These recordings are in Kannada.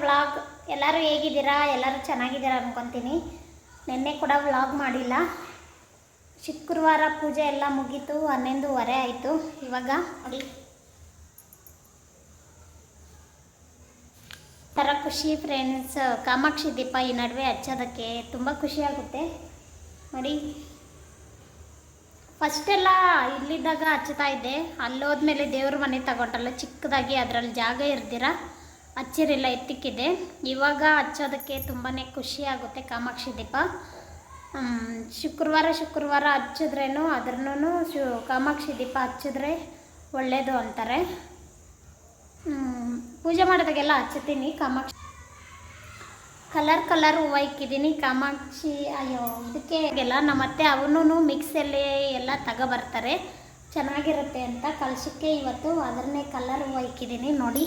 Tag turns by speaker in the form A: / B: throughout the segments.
A: ವ್ಲಾಗ್. ಎಲ್ಲರೂ ಹೇಗಿದ್ದೀರಾ? ಎಲ್ಲರೂ ಚೆನ್ನಾಗಿದ್ದೀರಾ ಅನ್ಕೊತೀನಿ. ನಿನ್ನೆ ಕೂಡ ವ್ಲಾಗ್ ಮಾಡಿಲ್ಲ. ಶುಕ್ರವಾರ ಪೂಜೆ ಎಲ್ಲ ಮುಗೀತು, 11:30 ಆಯಿತು. ಇವಾಗ ನೋಡಿ ಥರ ಖುಷಿ ಫ್ರೆಂಡ್ಸ್. ಕಾಮಾಕ್ಷಿ ದೀಪ ಈ ನಡುವೆ ಹಚ್ಚೋದಕ್ಕೆ ತುಂಬ ಖುಷಿಯಾಗುತ್ತೆ ನೋಡಿ. ಫಸ್ಟೆಲ್ಲ ಇಲ್ಲಿದ್ದಾಗ ಹಚ್ತಾ ಇದ್ದೆ, ಅಲ್ಲೋದ್ಮೇಲೆ ದೇವ್ರ ಮನೆ ತಗೊಂಡಲ್ಲ ಚಿಕ್ಕದಾಗಿ, ಅದರಲ್ಲಿ ಜಾಗ ಇರ್ದಿರ ಹಚ್ಚಿರಿಲ್ಲ, ಎತ್ತಿಕ್ಕಿದೆ. ಇವಾಗ ಹಚ್ಚೋದಕ್ಕೆ ತುಂಬಾ ಖುಷಿಯಾಗುತ್ತೆ ಕಾಮಾಕ್ಷಿ ದೀಪ. ಶುಕ್ರವಾರ ಹಚ್ಚಿದ್ರೇನು ಅದ್ರೂ ಕಾಮಾಕ್ಷಿ ದೀಪ ಹಚ್ಚಿದ್ರೆ ಒಳ್ಳೆಯದು ಅಂತಾರೆ. ಪೂಜೆ ಮಾಡೋದಾಗೆಲ್ಲ ಹಚ್ಚುತ್ತೀನಿ. ಕಾಮಾಕ್ಷಿ ಕಲರ್ ಹೂವು ಇಕ್ಕಿದ್ದೀನಿ. ಕಾಮಾಕ್ಷಿ ಇದಕ್ಕೆ ಎಲ್ಲ ನಮ್ಮ ಅತ್ತೆ ಅವನು ಮಿಕ್ಸಲ್ಲಿ ಎಲ್ಲ ತಗೊಬರ್ತಾರೆ, ಚೆನ್ನಾಗಿರುತ್ತೆ ಅಂತ. ಕಲಶಕ್ಕೆ ಇವತ್ತು ಅದನ್ನೇ ಕಲರ್ ಹೂವು ಇಕ್ಕಿದ್ದೀನಿ ನೋಡಿ.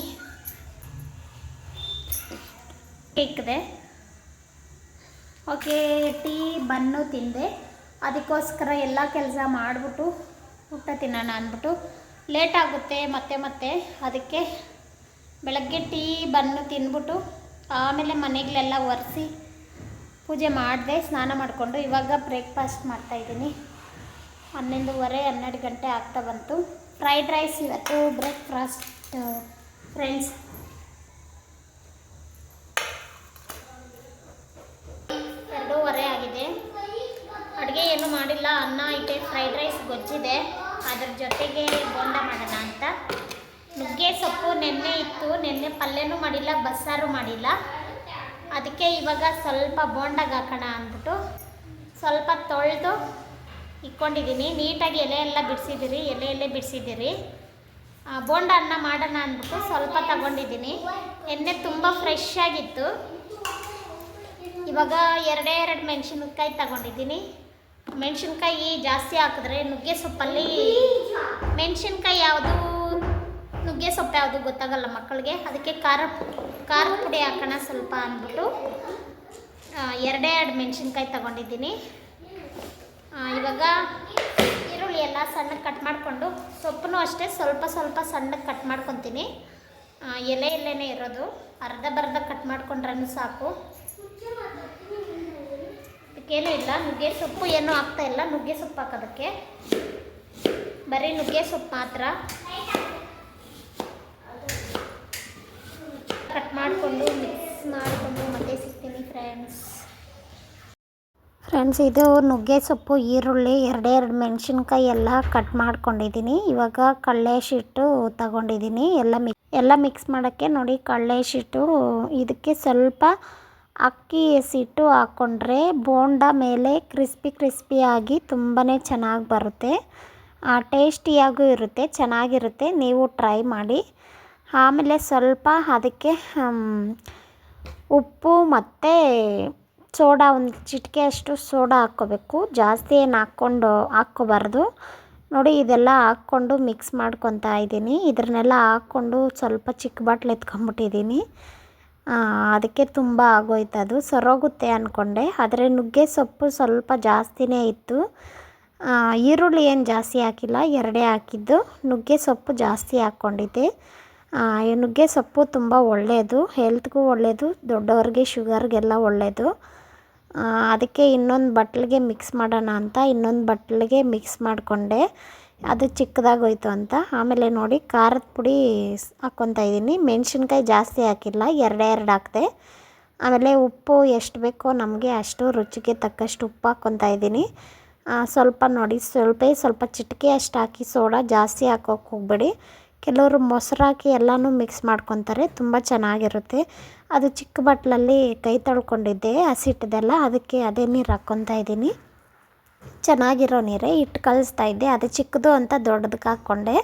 A: ಇಕ್ಕಿದೆ. ಓಕೆ, ಟೀ ಬನ್ನು ತಿಂದೆ. ಅದಕ್ಕೋಸ್ಕರ ಎಲ್ಲ ಕೆಲಸ ಮಾಡಿಬಿಟ್ಟು ಊಟ ತಿನ್ನೋಣ ಅಂದ್ಬಿಟ್ಟು ಲೇಟ್ ಆಗುತ್ತೆ ಮತ್ತೆ ಅದಕ್ಕೆ ಬೆಳಗ್ಗೆ ಟೀ ಬನ್ನು ತಿಂದ್ಬಿಟ್ಟು ಆಮೇಲೆ ಮನೆಗಳೆಲ್ಲ ಒರೆಸಿ ಪೂಜೆ ಮಾಡಿದೆ. ಸ್ನಾನ ಮಾಡಿಕೊಂಡು ಇವಾಗ ಬ್ರೇಕ್ಫಾಸ್ಟ್ ಮಾಡ್ತಾಯಿದ್ದೀನಿ. 11:30 12 ಗಂಟೆ ಆಗ್ತಾ ಬಂತು. ಫ್ರೈಡ್ ರೈಸ್ ಇವತ್ತು ಬ್ರೇಕ್ಫಾಸ್ಟ್ ಫ್ರೆಂಡ್ಸ್. ಆಗಿದೆ. ಅಡುಗೆ ಏನು ಮಾಡಿಲ್ಲ, ಅನ್ನ ಐತೆ, ಫ್ರೈಡ್ ರೈಸ್ ಗೊಜ್ಜಿದೆ, ಅದ್ರ ಜೊತೆಗೆ ಬೋಂಡ ಮಾಡೋಣ ಅಂತ. ನುಗ್ಗೆ ಸೊಪ್ಪು ನೆನ್ನೆ ಇತ್ತು, ನೆನ್ನೆ ಪಲ್ಯನೂ ಮಾಡಿಲ್ಲ, ಬಸ್ಸಾರು ಮಾಡಿಲ್ಲ. ಅದಕ್ಕೆ ಇವಾಗ ಸ್ವಲ್ಪ ಬೋಂಡಾಗ ಹಾಕೋಣ ಅಂದ್ಬಿಟ್ಟು ಸ್ವಲ್ಪ ತೊಳೆದು ಇಟ್ಕೊಂಡಿದ್ದೀನಿ. ನೀಟಾಗಿ ಎಲೆ ಎಲ್ಲ ಬಿಡಿಸಿದ್ದೀರಿ. ಬೋಂಡ ಅನ್ನ ಮಾಡೋಣ ಅಂದ್ಬಿಟ್ಟು ಸ್ವಲ್ಪ ತಗೊಂಡಿದ್ದೀನಿ. ಎಣ್ಣೆ ತುಂಬ ಫ್ರೆಶ್ ಆಗಿತ್ತು. ಇವಾಗ ಎರಡೇ ಮೆಣಸಿನ್ಕಾಯಿ ತಗೊಂಡಿದ್ದೀನಿ. ಮೆಣಸಿನ್ಕಾಯಿ ಜಾಸ್ತಿ ಹಾಕಿದ್ರೆ ನುಗ್ಗೆ ಸೊಪ್ಪಲ್ಲಿ ಮೆಣಸಿನ್ಕಾಯಿ ಯಾವುದು ನುಗ್ಗೆ ಸೊಪ್ಪು ಯಾವುದು ಗೊತ್ತಾಗಲ್ಲ ಮಕ್ಕಳಿಗೆ. ಅದಕ್ಕೆ ಖಾರದ ಪುಡಿ ಹಾಕೋಣ ಸ್ವಲ್ಪ ಅಂದ್ಬಿಟ್ಟು ಎರಡೇ ಮೆಣಸಿನ್ಕಾಯಿ ತಗೊಂಡಿದ್ದೀನಿ. ಇವಾಗ ಈರುಳ್ಳಿ ಎಲ್ಲ ಸಣ್ಣಗೆ ಕಟ್ ಮಾಡಿಕೊಂಡು, ಸೊಪ್ಪು ಅಷ್ಟೇ ಸ್ವಲ್ಪ ಸಣ್ಣಗೆ ಕಟ್ ಮಾಡ್ಕೊತೀನಿ. ಎಲೆನೇ ಇರೋದು, ಅರ್ಧ ಕಟ್ ಮಾಡ್ಕೊಂಡ್ರೂ ಸಾಕು. ಅದಕ್ಕೇನೂ ಇಲ್ಲ, ನುಗ್ಗೆ ಸೊಪ್ಪು ಏನೂ ಆಗ್ತಾ ಇಲ್ಲ. ನುಗ್ಗೆ ಸೊಪ್ಪು ಹಾಕೋದಕ್ಕೆ ಬರೀ ನುಗ್ಗೆ ಸೊಪ್ಪು ಮಾತ್ರ ಕಟ್ ಮಾಡಿಕೊಂಡು ಮಿಕ್ಸ್ ಮಾಡಿಕೊಂಡು ಮತ್ತೆ ಸಿಗ್ತೀನಿ ಫ್ರೆಂಡ್ಸ್. ಇದು ನುಗ್ಗೆ ಸೊಪ್ಪು, ಈರುಳ್ಳಿ, ಎರಡೇ ಮೆಣಸಿನ್ಕಾಯಿ ಎಲ್ಲ ಕಟ್ ಮಾಡ್ಕೊಂಡಿದ್ದೀನಿ. ಇವಾಗ ಕಡಲೆ ಹಿಟ್ಟು ತಗೊಂಡಿದ್ದೀನಿ. ಎಲ್ಲ ಮಿಕ್ಸ್ ಮಾಡೋಕ್ಕೆ ನೋಡಿ. ಕಡಲೆ ಹಿಟ್ಟು, ಇದಕ್ಕೆ ಸ್ವಲ್ಪ ಅಕ್ಕಿ ಹಿಟ್ಟು ಹಾಕ್ಕೊಂಡ್ರೆ ಬೋಂಡ ಮೇಲೆ ಕ್ರಿಸ್ಪಿಯಾಗಿ ತುಂಬಾ ಚೆನ್ನಾಗಿ ಬರುತ್ತೆ. ಟೇಸ್ಟಿಯಾಗೂ ಇರುತ್ತೆ, ಚೆನ್ನಾಗಿರುತ್ತೆ. ನೀವು ಟ್ರೈ ಮಾಡಿ. ಆಮೇಲೆ ಸ್ವಲ್ಪ ಅದಕ್ಕೆ ಉಪ್ಪು ಮತ್ತು ಸೋಡಾ, ಒಂದು ಚಿಟಿಕೆ ಅಷ್ಟು ಸೋಡಾ ಹಾಕ್ಕೋಬೇಕು. ಜಾಸ್ತಿ ಏನು ಹಾಕ್ಕೋಬಾರ್ದು ನೋಡಿ. ಇದೆಲ್ಲ ಹಾಕ್ಕೊಂಡು ಮಿಕ್ಸ್ ಮಾಡ್ಕೊತಾ ಇದ್ದೀನಿ. ಇದನ್ನೆಲ್ಲ ಹಾಕ್ಕೊಂಡು ಸ್ವಲ್ಪ ಚಿಕ್ಕ ಬಾಟ್ಲು ಎತ್ಕೊಂಬಿಟ್ಟಿದ್ದೀನಿ. ಅದಕ್ಕೆ ತುಂಬ ಆಗೋಯ್ತು, ಅದು ಸರೋಗುತ್ತೆ ಅಂದ್ಕೊಂಡೆ. ಆದರೆ ನುಗ್ಗೆ ಸೊಪ್ಪು ಸ್ವಲ್ಪ ಜಾಸ್ತಿನೇ ಇತ್ತು. ಈರುಳ್ಳಿ ಏನು ಜಾಸ್ತಿ ಹಾಕಿಲ್ಲ, ಎರಡೇ ಹಾಕಿದ್ದು. ನುಗ್ಗೆ ಸೊಪ್ಪು ಜಾಸ್ತಿ ಹಾಕ್ಕೊಂಡಿದ್ದೆ. ನುಗ್ಗೆ ಸೊಪ್ಪು ತುಂಬ ಒಳ್ಳೆಯದು, ಹೆಲ್ತ್ಗೂ ಒಳ್ಳೆಯದು, ದೊಡ್ಡವ್ರಿಗೆ ಶುಗರ್ಗೆಲ್ಲ ಒಳ್ಳೆಯದು. ಅದಕ್ಕೆ ಇನ್ನೊಂದು ಬಟ್ಲಿಗೆ ಮಿಕ್ಸ್ ಮಾಡೋಣ ಅಂತ ಇನ್ನೊಂದು ಬಟ್ಲಿಗೆ ಮಿಕ್ಸ್ ಮಾಡಿಕೊಂಡೆ. ಅದು ಚಿಕ್ಕದಾಗೋಯ್ತು ಅಂತ. ಆಮೇಲೆ ನೋಡಿ ಖಾರದ ಪುಡಿ ಹಾಕ್ಕೊತಾ ಇದ್ದೀನಿ. ಮೆಣಸಿನ್ಕಾಯಿ ಜಾಸ್ತಿ ಹಾಕಿಲ್ಲ, ಎರಡೇ ಹಾಕಿದೆ. ಆಮೇಲೆ ಉಪ್ಪು ಎಷ್ಟು ಬೇಕೋ ನಮಗೆ ಅಷ್ಟು ರುಚಿಗೆ ತಕ್ಕಷ್ಟು ಉಪ್ಪು ಹಾಕ್ಕೊತಾ ಇದ್ದೀನಿ. ಸ್ವಲ್ಪ ನೋಡಿ, ಸ್ವಲ್ಪ ಚಿಟಿಕೆ ಅಷ್ಟು ಹಾಕಿ. ಸೋಡಾ ಜಾಸ್ತಿ ಹಾಕೋಕೆ ಹೋಗ್ಬೇಡಿ. ಕೆಲವರು ಮೊಸರು ಹಾಕಿ ಎಲ್ಲನೂ ಮಿಕ್ಸ್ ಮಾಡ್ಕೊತಾರೆ, ತುಂಬ ಚೆನ್ನಾಗಿರುತ್ತೆ. ಅದು ಚಿಕ್ಕ ಬಟ್ಲಲ್ಲಿ ಕೈ ತೊಳ್ಕೊಂಡಿದ್ದೆ ಹಸಿಟ್ಟದೆಲ್ಲ, ಅದಕ್ಕೆ ಅದೇ ನೀರು ಹಾಕ್ಕೊತಾ ಇದ್ದೀನಿ. ಚೆನ್ನಾಗಿರೋ ನೀರೇ ಇಟ್ಟು ಕಲಿಸ್ತಾ ಇದ್ದೆ. ಅದು ಚಿಕ್ಕದು ಅಂತ ದೊಡ್ಡದಕ್ಕೆ ಹಾಕ್ಕೊಂಡೆ.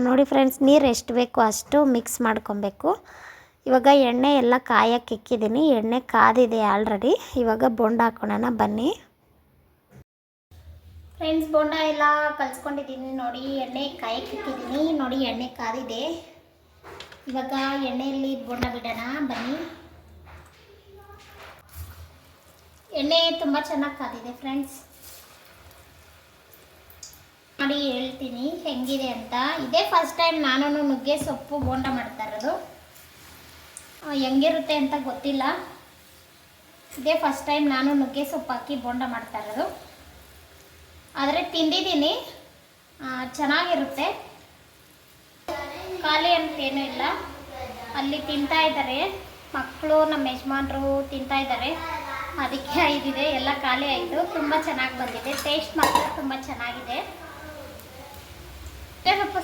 A: ನೋಡಿ ಫ್ರೆಂಡ್ಸ್, ನೀರು ಎಷ್ಟು ಬೇಕೋ ಅಷ್ಟು ಮಿಕ್ಸ್ ಮಾಡ್ಕೊಬೇಕು. ಇವಾಗ ಎಣ್ಣೆ ಎಲ್ಲ ಕಾಯಕ್ಕೆ ಇಕ್ಕಿದ್ದೀನಿ. ಎಣ್ಣೆ ಕಾದಿದೆ ಆಲ್ರೆಡಿ. ಇವಾಗ ಬೋಂಡ ಹಾಕ್ಕೊಳ್ಳೋಣ ಬನ್ನಿ ಫ್ರೆಂಡ್ಸ್. ಬೋಂಡ ಎಲ್ಲ ಕಲಿಸ್ಕೊಂಡಿದ್ದೀನಿ ನೋಡಿ. ಎಣ್ಣೆ ಕಾಯಕ್ಕೆ ಇಕ್ಕಿದ್ದೀನಿ ನೋಡಿ. ಎಣ್ಣೆ ಕಾದಿದೆ. ಇವಾಗ ಎಣ್ಣೆಯಲ್ಲಿ ಬೋಂಡ ಬಿಡೋಣ ಬನ್ನಿ. ಎಣ್ಣೆ ತುಂಬ ಚೆನ್ನಾಗಿ ಕಾದಿದೆ ಫ್ರೆಂಡ್ಸ್. ನೋಡಿ ಹೇಳ್ತೀನಿ ಹೆಂಗಿದೆ ಅಂತ. ಇದೇ ಫಸ್ಟ್ ಟೈಮ್ ನಾನು ನುಗ್ಗೆ ಸೊಪ್ಪು ಬೋಂಡ ಮಾಡ್ತಾ ಇರೋದು. ಹೆಂಗಿರುತ್ತೆ ಅಂತ ಗೊತ್ತಿಲ್ಲ. ಇದೇ ಫಸ್ಟ್ ಟೈಮ್ ನಾನು ನುಗ್ಗೆ ಸೊಪ್ಪು ಹಾಕಿ ಬೋಂಡ ಮಾಡ್ತಾ ಇರೋದು. ಆದರೆ ತಿಂದಿದ್ದೀನಿ, ಚೆನ್ನಾಗಿರುತ್ತೆ. ಖಾಲಿ ಅಂತೇನೂ ಇಲ್ಲ, ಅಲ್ಲಿ ತಿಂತಾ ಇದ್ದಾರೆ ಮಕ್ಕಳು, ನಮ್ಮ ಯಜಮಾನರು ತಿಂತಾ ಇದ್ದಾರೆ. ಅದಕ್ಕೆ ಆಯ್ದಿದೆ, ಎಲ್ಲ ಖಾಲಿ ಆಯಿತು. ತುಂಬ ಚೆನ್ನಾಗಿ ಬಂದಿದೆ, ಟೇಸ್ಟ್ ಮಾತ್ರ ತುಂಬ ಚೆನ್ನಾಗಿದೆ.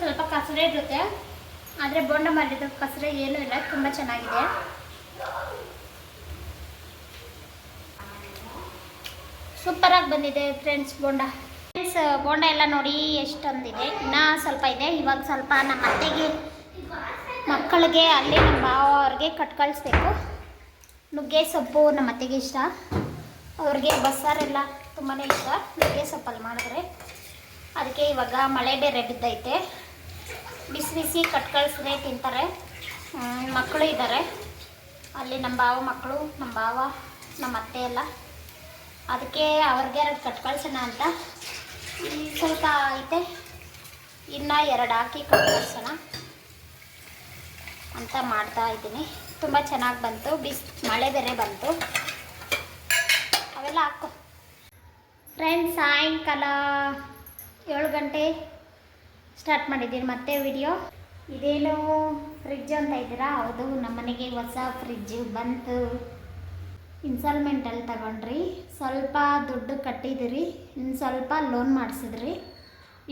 A: ಸ್ವಲ್ಪ ಕಸರೆ ಇರುತ್ತೆ, ಆದರೆ ಬೋಂಡ ಮಾಡಿದ್ದು ಕಸರೆ ಏನೂ ಇಲ್ಲ, ತುಂಬ ಚೆನ್ನಾಗಿದೆ. ಸೂಪರಾಗಿ ಬಂದಿದೆ ಫ್ರೆಂಡ್ಸ್ ಬೋಂಡ. ಬೋಂಡ ಎಲ್ಲ ನೋಡಿ ಎಷ್ಟೊಂದಿದೆ, ಇನ್ನೂ ಸ್ವಲ್ಪ ಇದೆ. ಇವಾಗ ಸ್ವಲ್ಪ ನಮ್ಮ ಅತ್ತೆಗೆ, ಮಕ್ಕಳಿಗೆ, ಅಲ್ಲಿ ನಮ್ಮ ಭಾವ ಅವ್ರಿಗೆ ಕಳ್ಸ್ಬೇಕು. ನುಗ್ಗೆ ಸೊಪ್ಪು ನಮ್ಮ ಅತ್ತೆಗೆ ಇಷ್ಟ, ಅವ್ರಿಗೆ ಬಸ್ಸಾರೆಲ್ಲ ತುಂಬಾ ಇಷ್ಟ ನುಗ್ಗೆ ಸೊಪ್ಪಲ್ಲಿ ಮಾಡಿದ್ರೆ. ಅದಕ್ಕೆ ಇವಾಗ ಮಳೆ ಬೇರೆ ಬಿದ್ದೈತೆ, ಬಿಸಿ ಬಿಸಿ ಕಳ್ಸಿದ್ರೆ ತಿಂತಾರೆ. ಮಕ್ಕಳು ಇದ್ದಾರೆ ಅಲ್ಲಿ, ನಮ್ಮ ಭಾವ ಮಕ್ಕಳು, ನಮ್ಮ ಭಾವ, ನಮ್ಮ ಅತ್ತೆ ಎಲ್ಲ. ಅದಕ್ಕೆ ಅವ್ರಿಗೆ ಕಳ್ಸೋಣ ಅಂತ ಸ್ವಲ್ಪ ಐತೆ, ಇನ್ನೂ 2 ಹಾಕಿ ಕಳ್ಸೋಣ ಅಂತ ಮಾಡ್ತಾ ಇದ್ದೀನಿ. ತುಂಬ ಚೆನ್ನಾಗಿ ಬಂತು, ಮಳೆ ಬೇರೆ ಬಂತು. ಅವೆಲ್ಲ ಹಾಕೋ ಫ್ರೆಂಡ್ಸ್. ಸಾಯಂಕಾಲ 7 ಗಂಟೆ ಸ್ಟಾರ್ಟ್ ಮಾಡಿದ್ದೀನಿ ಮತ್ತೆ ವಿಡಿಯೋ. ಇದೇನು ಫ್ರಿಡ್ಜ್ ಅಂತ ಇದ್ದೀರಾ? ಹೌದು, ನಮ್ಮನೆಗೆ ಹೊಸ ಫ್ರಿಡ್ಜು ಬಂತು. ಇನ್ಸ್ಟಾಲ್ಮೆಂಟಲ್ಲಿ ತಗೊಂಡ್ರಿ, ಸ್ವಲ್ಪ ದುಡ್ಡು ಕಟ್ಟಿದಿರಿ, ಇನ್ನು ಸ್ವಲ್ಪ ಲೋನ್ ಮಾಡಿಸಿದ್ರಿ.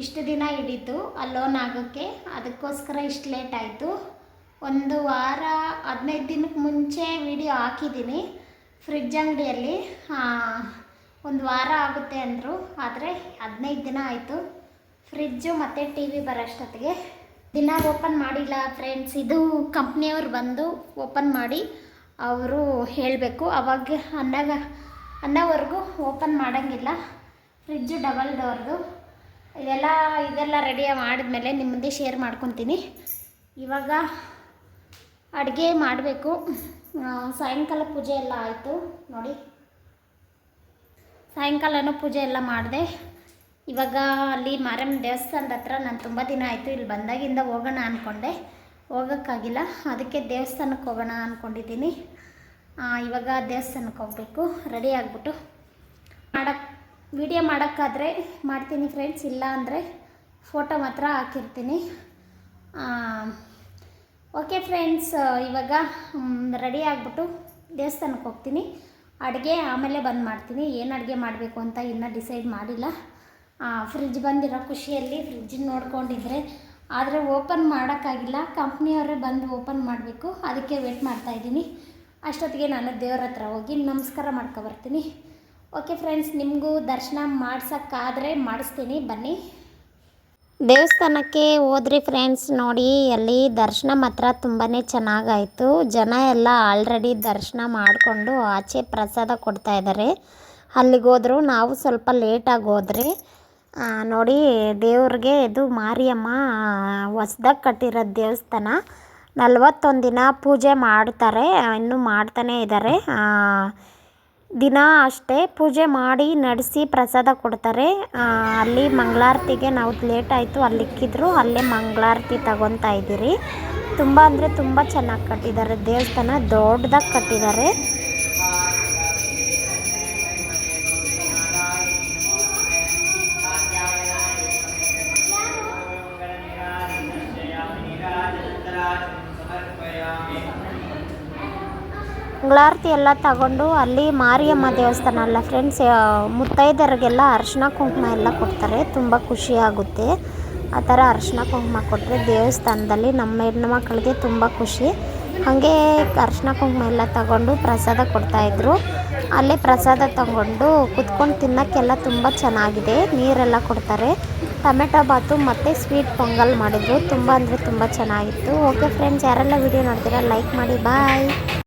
A: ಇಷ್ಟು ದಿನ ಹಿಡೀತು ಆ ಲೋನ್ ಆಗೋಕ್ಕೆ, ಅದಕ್ಕೋಸ್ಕರ ಇಷ್ಟು ಲೇಟ್ ಆಯಿತು. 1 ವಾರ 15 ದಿನಕ್ಕೆ ಮುಂಚೆ ವಿಡಿಯೋ ಹಾಕಿದ್ದೀನಿ ಫ್ರಿಡ್ಜ್ ಅಂಗಡಿಯಲ್ಲಿ. 1 ವಾರ ಆಗುತ್ತೆ ಅಂದರು, ಆದರೆ 15 ದಿನ ಆಯಿತು ಫ್ರಿಡ್ಜು ಮತ್ತು ಟಿ ವಿ ಬರೋಷ್ಟೊತ್ತಿಗೆ. ದಿನ ಓಪನ್ ಮಾಡಿಲ್ಲ ಫ್ರೆಂಡ್ಸ್. ಇದು ಕಂಪ್ನಿಯವ್ರು ಬಂದು ಓಪನ್ ಮಾಡಿ ಅವರು ಹೇಳಬೇಕು, ಅವಾಗ ಅನ್ನೋವರೆಗೂ ಓಪನ್ ಮಾಡೋಂಗಿಲ್ಲ. ಫ್ರಿಡ್ಜು ಡಬಲ್ ಡೋರ್ದು. ಇದೆಲ್ಲ ರೆಡಿ ಮಾಡಿದ್ಮೇಲೆ ನಿಮ್ಮ ಮುಂದೆ ಶೇರ್ ಮಾಡ್ಕೊತೀನಿ. ಇವಾಗ ಅಡುಗೆ ಮಾಡಬೇಕು. ಸಾಯಂಕಾಲ ಪೂಜೆ ಎಲ್ಲ ಆಯಿತು ನೋಡಿ, ಸಾಯಂಕಾಲನೂ ಪೂಜೆ ಎಲ್ಲ ಮಾಡಿದೆ. ಇವಾಗ ಅಲ್ಲಿ ಮಾರಮ್ಮ ದೇವಸ್ಥಾನದ ಹತ್ರ ನಾನು ತುಂಬ ದಿನ ಆಯಿತು ಇಲ್ಲಿ ಬಂದಾಗಿಂದ ಹೋಗೋಣ ಅಂದ್ಕೊಂಡೆ, ಹೋಗೋಕ್ಕಾಗಿಲ್ಲ. ಅದಕ್ಕೆ ದೇವಸ್ಥಾನಕ್ಕೆ ಹೋಗೋಣ ಅಂದ್ಕೊಂಡಿದ್ದೀನಿ. ಇವಾಗ ದೇವಸ್ಥಾನಕ್ಕೆ ಹೋಗಬೇಕು, ರೆಡಿ ಆಗಿಬಿಟ್ಟು ವಿಡಿಯೋ ಮಾಡೋಕ್ಕಾದರೆ ಮಾಡ್ತೀನಿ ಫ್ರೆಂಡ್ಸ್, ಇಲ್ಲ ಅಂದರೆ ಫೋಟೋ ಮಾತ್ರ ಹಾಕಿರ್ತೀನಿ. ಓಕೆ ಫ್ರೆಂಡ್ಸ್, ಇವಾಗ ರೆಡಿ ಆಗಿಬಿಟ್ಟು ದೇವಸ್ಥಾನಕ್ಕೆ ಹೋಗ್ತೀನಿ. ಅಡುಗೆ ಆಮೇಲೆ ಬಂದು ಮಾಡ್ತೀನಿ. ಏನು ಅಡುಗೆ ಮಾಡಬೇಕು ಅಂತ ಇನ್ನೂ ಡಿಸೈಡ್ ಮಾಡಿಲ್ಲ. ಫ್ರಿಡ್ಜ್ ಬಂದಿರೋ ಖುಷಿಯಲ್ಲಿ ಫ್ರಿಡ್ಜ್ ನೋಡ್ಕೊಂಡಿದ್ರೆ, ಆದರೆ ಓಪನ್ ಮಾಡೋಕ್ಕಾಗಿಲ್ಲ. ಕಂಪ್ನಿಯವರೇ ಬಂದು ಓಪನ್ ಮಾಡಬೇಕು, ಅದಕ್ಕೆ ವೇಟ್ ಮಾಡ್ತಾಯಿದ್ದೀನಿ. ಅಷ್ಟೊತ್ತಿಗೆ ನಾನು ದೇವ್ರ ಹತ್ರ ಹೋಗಿ ನಮಸ್ಕಾರ ಮಾಡ್ಕೊಬರ್ತೀನಿ. ಓಕೆ ಫ್ರೆಂಡ್ಸ್, ನಿಮಗೂ ದರ್ಶನ ಮಾಡ್ಸೋಕ್ಕಾದರೆ ಮಾಡಿಸ್ತೀನಿ, ಬನ್ನಿ. ದೇವಸ್ಥಾನಕ್ಕೆ ಹೋದ್ರಿ ಫ್ರೆಂಡ್ಸ್. ನೋಡಿ, ಅಲ್ಲಿ ದರ್ಶನ ಮಾತ್ರ ತುಂಬಾ ಚೆನ್ನಾಗಾಯಿತು. ಜನ ಎಲ್ಲ ಆಲ್ರೆಡಿ ದರ್ಶನ ಮಾಡಿಕೊಂಡು ಆಚೆ ಪ್ರಸಾದ ಕೊಡ್ತಾಯಿದ್ದಾರೆ. ಅಲ್ಲಿಗೆ ಹೋದ್ರು, ನಾವು ಸ್ವಲ್ಪ ಲೇಟಾಗಿ ಹೋದ್ರಿ. ನೋಡಿ, ದೇವ್ರಿಗೆ ಇದು ಮಾರಿಯಮ್ಮ ಹೊಸ್ದಾಗಿ ಕಟ್ಟಿರೋ ದೇವಸ್ಥಾನ. 41 ದಿನ ಪೂಜೆ ಮಾಡ್ತಾರೆ, ಇನ್ನೂ ಮಾಡ್ತಾನೇ ಇದ್ದಾರೆ. ದಿನ ಅಷ್ಟೇ ಪೂಜೆ ಮಾಡಿ ನಡೆಸಿ ಪ್ರಸಾದ ಕೊಡ್ತಾರೆ. ಅಲ್ಲಿ ಮಂಗಳಾರತಿಗೆ ನಾವು ಲೇಟ್ ಆಯಿತು, ಅಲ್ಲಿಕ್ಕಿದ್ರು ಅಲ್ಲೇ ಮಂಗಳಾರತಿ ತಗೊತಾ ಇದ್ದೀರಿ. ತುಂಬ ಅಂದರೆ ತುಂಬ ಚೆನ್ನಾಗಿ ಕಟ್ಟಿದ್ದಾರೆ ದೇವಸ್ಥಾನ, ದೊಡ್ಡದಾಗಿ ಕಟ್ಟಿದ್ದಾರೆ. ಮಂಗಳಾರತಿ ಎಲ್ಲ ತಗೊಂಡು ಅಲ್ಲಿ ಮಾರಿಯಮ್ಮ ದೇವಸ್ಥಾನ ಅಲ್ಲ ಫ್ರೆಂಡ್ಸ್, ಮುತ್ತೈದರಿಗೆಲ್ಲ ಅರಿಶಿನ ಕುಂಕುಮ ಎಲ್ಲ ಕೊಡ್ತಾರೆ. ತುಂಬ ಖುಷಿಯಾಗುತ್ತೆ ಆ ಥರ ಅರಿಶಿನ ಕುಂಕುಮ ಕೊಟ್ಟರೆ ದೇವಸ್ಥಾನದಲ್ಲಿ. ನಮ್ಮ ಹೆಣ್ಣು ಮಕ್ಕಳಿಗೆ ತುಂಬ ಖುಷಿ. ಹಾಗೆ ಅರಿಶಿನ ಕುಂಕುಮ ಎಲ್ಲ ತಗೊಂಡು ಪ್ರಸಾದ ಕೊಡ್ತಾಯಿದ್ರು. ಅಲ್ಲೇ ಪ್ರಸಾದ ತಗೊಂಡು ಕುತ್ಕೊಂಡು ತಿನ್ನೋಕ್ಕೆಲ್ಲ ತುಂಬ ಚೆನ್ನಾಗಿದೆ. ನೀರೆಲ್ಲ ಕೊಡ್ತಾರೆ. ಟೊಮೆಟೊ ಬಾತು ಮತ್ತು ಸ್ವೀಟ್ ಪೊಂಗಲ್ ಮಾಡಿದ್ರು. ತುಂಬ ಅಂದರೆ ತುಂಬ ಚೆನ್ನಾಗಿತ್ತು. ಓಕೆ ಫ್ರೆಂಡ್ಸ್, ಯಾರೆಲ್ಲ ವಿಡಿಯೋ ನೋಡ್ತೀರಾ ಲೈಕ್ ಮಾಡಿ. ಬಾಯ್.